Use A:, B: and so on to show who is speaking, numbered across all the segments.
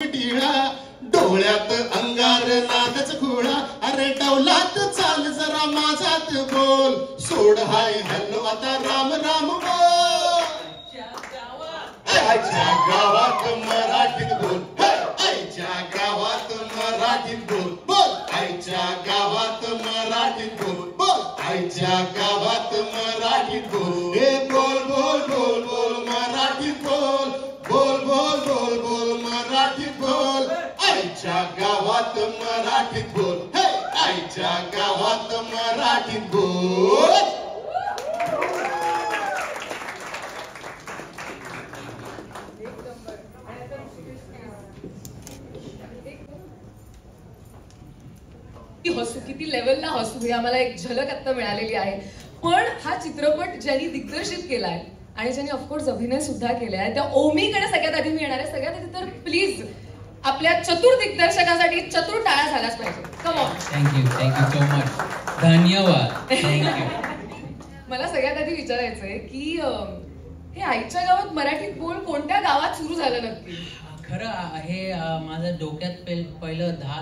A: टिळा डोळ्यात अंगार नादच खुळा अरे डौलात चाल जरा माझात बोल सोड हाय हॅलो आता राम राम बोल आईच्या गावात मराठीत बोल आईच्या गावात मराठीत बोल बोल आईच्या गावात मराठीत बोल बोल आईच्या गावात मराठीत बोल हे बोल बोल बोल बोल मराठीत बोल बोल बोल बोल बोल मराठीत बोल आईच्या गावात मराठीत बोल हे आईच्या गावात मराठीत बोल.
B: हसू किती लेवलला हसू हे आम्हाला एक झलक आता मिळालेली आहे. पण हा चित्रपट ज्यांनी दिग्दर्शित केलाय आणि ज्यांनी ऑफकोर्स अभिनय सुद्धा केलाय त्या ओमीकडे सगळ्यात आधी मी येणार आहे. सगळ्यात आधी तर प्लीज आपल्या चतुर दिग्दर्शकासाठी चतुर टाळ्या झाल्याच पाहिजे. Come on.
C: Thank you so much. धन्यवाद. थँक्यू.
B: मला सगळ्यात आधी विचारायचंय की हे आईच्या गावात मराठीत बोल कोणत्या गावात सुरू झालं नक्की?
C: खरं हे माझं डोक्यात पहिलं 10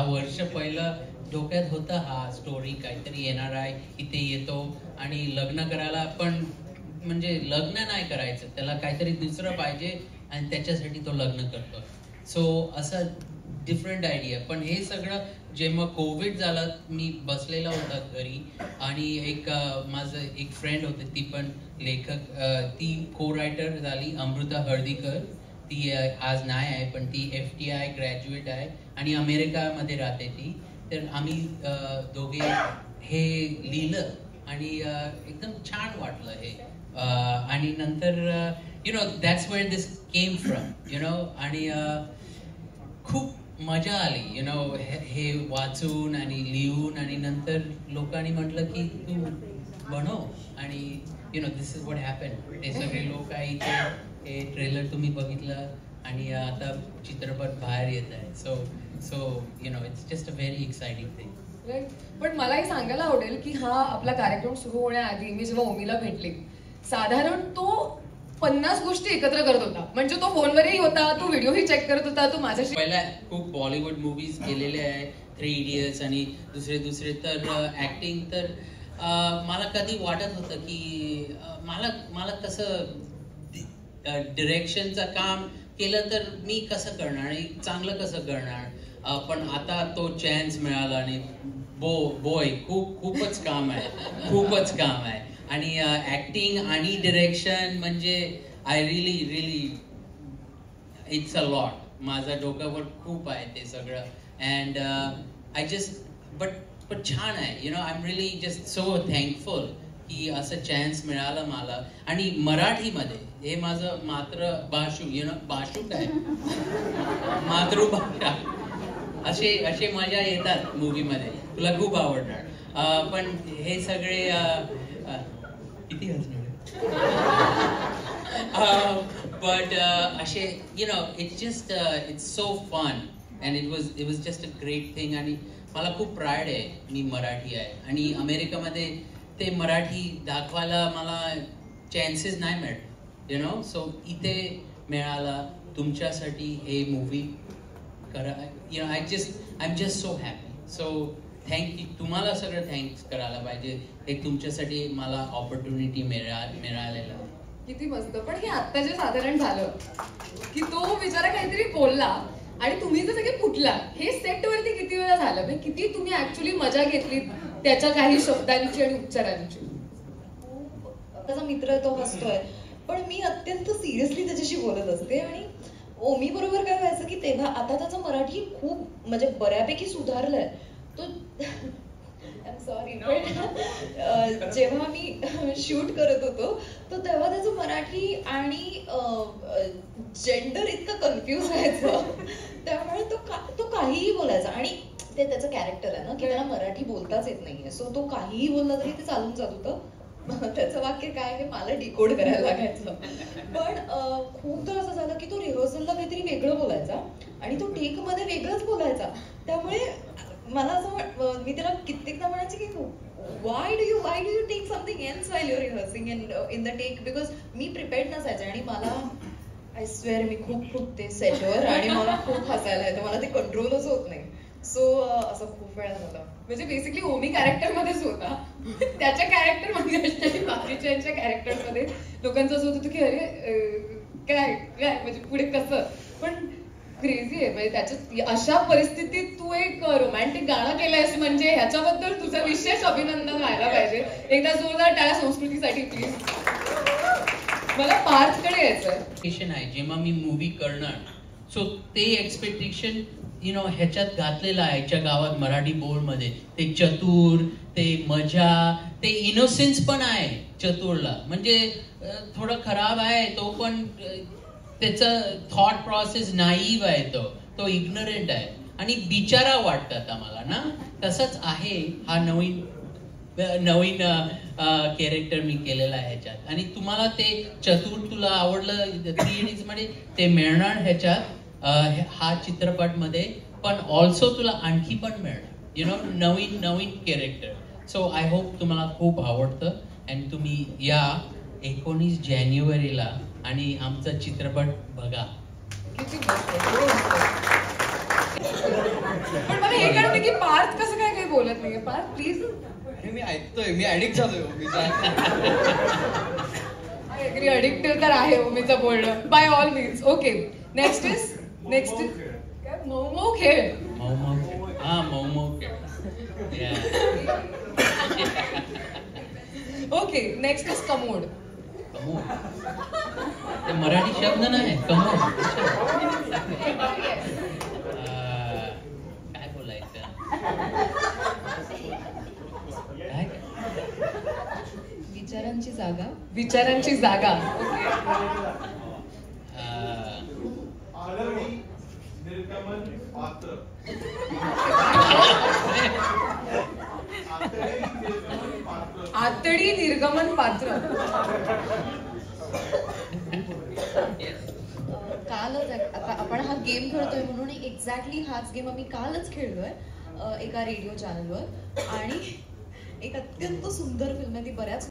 C: वर्ष पहिलं डोक्यात होतं हा स्टोरी काहीतरी येणार आहे इथे येतो आणि लग्न करायला पण म्हणजे लग्न नाही करायचं त्याला काहीतरी दुसरं पाहिजे आणि त्याच्यासाठी तो लग्न करतो. सो असं डिफरंट आयडिया. पण हे सगळं जेव्हा कोविड झालं मी बसलेला होता घरी आणि माझं एक फ्रेंड होते ती पण लेखक ती को रायटर झाली अमृता हळदीकर. ती आज नाही आहे पण ती FTI ग्रॅज्युएट आहे आणि अमेरिकामध्ये राहते ती. तर आम्ही दोघे हे लिहिलं आणि एकदम छान वाटलं हे. आणि नंतर that's where this came from आणि खूप मजा आली हे वाचून आणि लिहून आणि नंतर लोकांनी म्हटलं की तू बनव आणि दिस इज व्हॉट हॅपन. ते सगळे लोक आहे इथे. हे ट्रेलर तुम्ही बघितलं आणि आता चित्रपट बाहेर येत आहे. So it's just a very exciting thing.
B: पण मला हे सांगायला आवडेल की हा आपला कार्यक्रम सुरू होण्याआधी मी जेव्हा ओमीला भेटले साधारण तो 50 गोष्टी एकत्र करत होता. म्हणजे तो फोनवरही होता, तो व्हिडिओही चेक करत होता, तो माझ्याशी
C: पहिला खूप बॉलिवूड मूवीज केलेले आहे 3 इडियट्स आणि दुसरे तर ऍक्टिंग. तर मला कधी वाटत होतं की मला कसं डिरेक्शनचं काम केलं तर मी कसं करणार आणि चांगलं कसं करणार. पण आता तो चान्स मिळाला आणि खूपच काम आहे आणि ऍक्टिंग आणि डिरेक्शन म्हणजे I relief it's a lot. माझ्या डोक्यावर खूप आहे ते सगळं अँड आय जस्ट पण छान आहे. I am really just so thankful की असं चान्स मिळाला मला. आणि मराठीमध्ये हे माझं मातृभाषू भाषू काय मातृभाषा असे मजा येतात मूवीमध्ये. तुला खूप आवडणार. पण हे सगळे किती हसणार बट असे it's so fun and it was just a great thing. आणि मला खूप प्राईड आहे मी मराठी आहे आणि अमेरिकेमध्ये ते मराठी दाखवायला मला चान्सेस नाही मिळत सो इथे मिळाला तुमच्यासाठी हे मूवी करा. I am just so happy. So thank you. तुम्हाला सगळं थँक्स करायला पाहिजे. हे तुमच्यासाठी मला ऑपॉर्च्युनिटी मिळालेला.
B: किती मस्त. पण हे आत्ता जे साधारण झालं की तो बिचारा काहीतरी बोलला आणि तुम्ही जर सगळे फुटला हे सेट वरती किती वेळा झालं म्हणजे किती तुम्ही ऍक्च्युअली मजा घेतली त्याच्या काही शब्दांची आणि उच्चारांची?
D: त्याचा मित्र तो हसतोय पण मी अत्यंत सिरियसली त्याच्याशी बोलत असते. आणि ओमी बरोबर काय व्हायचं की तेव्हा आता त्याचं मराठी खूप म्हणजे बऱ्यापैकी सुधारलंय. तो आय एम सॉरी पण जेव्हा मी शूट करत होतो तो तेव्हा त्याचं मराठी आणि जेंडर इतकं कन्फ्युज व्हायचं. त्यामुळे तो काहीही बोलायचा आणि ते त्याचं कॅरेक्टर आहे ना की त्याला मराठी बोलताच येत नाहीये. सो तो काहीही बोलला तरी ते चालून जात होतं. त्याचं वाक्य काय हे मला डिकोड करायला लागायचं. पण खूपदा असं झालं की तो रिहर्सलला काहीतरी वेगळं बोलायचा आणि तो टेक मध्ये वेगळंच बोलायचा. त्यामुळे मला असं मी त्याला कित्येकदा म्हणायचे की why do you take something else while you're rehearsing and in the take because me prepared नसायचे आणि मला आय स्वेअर मी खूप फुटते सेटवर आणि मला खूप हसायला येतं, मला ते कंट्रोलच होत नाही. सो असं खूप वेळा झालं.
B: म्हणजे बेसिकली ओमी कॅरेक्टर मध्येच होता. त्याच्या कॅरेक्टर मध्ये आणि बाकीच्या कॅरेक्टर मध्ये लोकांचं असं होतं की अरे काय काय म्हणजे पुढे कसं. पण क्रेझी आहे म्हणजे त्याच्यात अशा परिस्थितीत तू एक रोमॅन्टिक गाणं केलंयस म्हणजे ह्याच्याबद्दल तुझं विशेष अभिनंदन व्हायला पाहिजे. एकदा जोरदार टाळ्या संस्कृतीसाठी प्लीज. मला पार्थकडे यायचंय.
C: आहे जेव्हा मी मूवी करणार सो ते एक्सपेक्टेशन ह्याच्यात घातलेलं आहे. आईच्या गावात मराठी बोर्ड मध्ये ते चतुर, ते मजा, ते इनोसेन्स पण आहे चतुरला. म्हणजे थोडं खराब आहे तो पण त्याचा थॉट प्रोसेस नाईव्ह आहे, तो इग्नोरंट आहे आणि बिचारा वाटतात आम्हाला ना. तसंच आहे हा नवीन कॅरेक्टर मी केलेला आहे ह्याच्यात. आणि तुम्हाला ते चतुर तुला आवडलं 3 Idiots मध्ये ते मिळणार ह्याच्यात हा चित्रपट मध्ये, पण ऑल्सो तुला आणखी पण मिळणार नवीन कॅरेक्टर. सो आय होप तुम्हाला खूप आवडतं आणि तुम्ही या 19 जानेवारीला आणि आमचा चित्रपट बघा.
B: पण मला हे कळतं की पार्थ कसं काय काही बोलत नाहीये. पार्थ प्लीज.
E: मी ऐकतोय, मी ऍडिक्ट झालोय
B: अडिक्टेड तर आहे ओमीचं बोलणं by all means. Okay next is मऊ खेळ.
C: मऊ खेळ.
B: Okay next is commode.
C: ते मराठी शब्द नाही कमोड. काय बोलायचं काय
D: विचारांची जागा.
B: विचारांची जागा. आतडी निर्गमन पात्र.
D: कालच आता आपण हा गेम खेळतोय म्हणून एक्झॅक्टली हाच गेम आम्ही कालच खेळलोय एका रेडिओ चॅनलवर आणि एक अत्यंत सुंदर फिल्म आहे ती बऱ्याच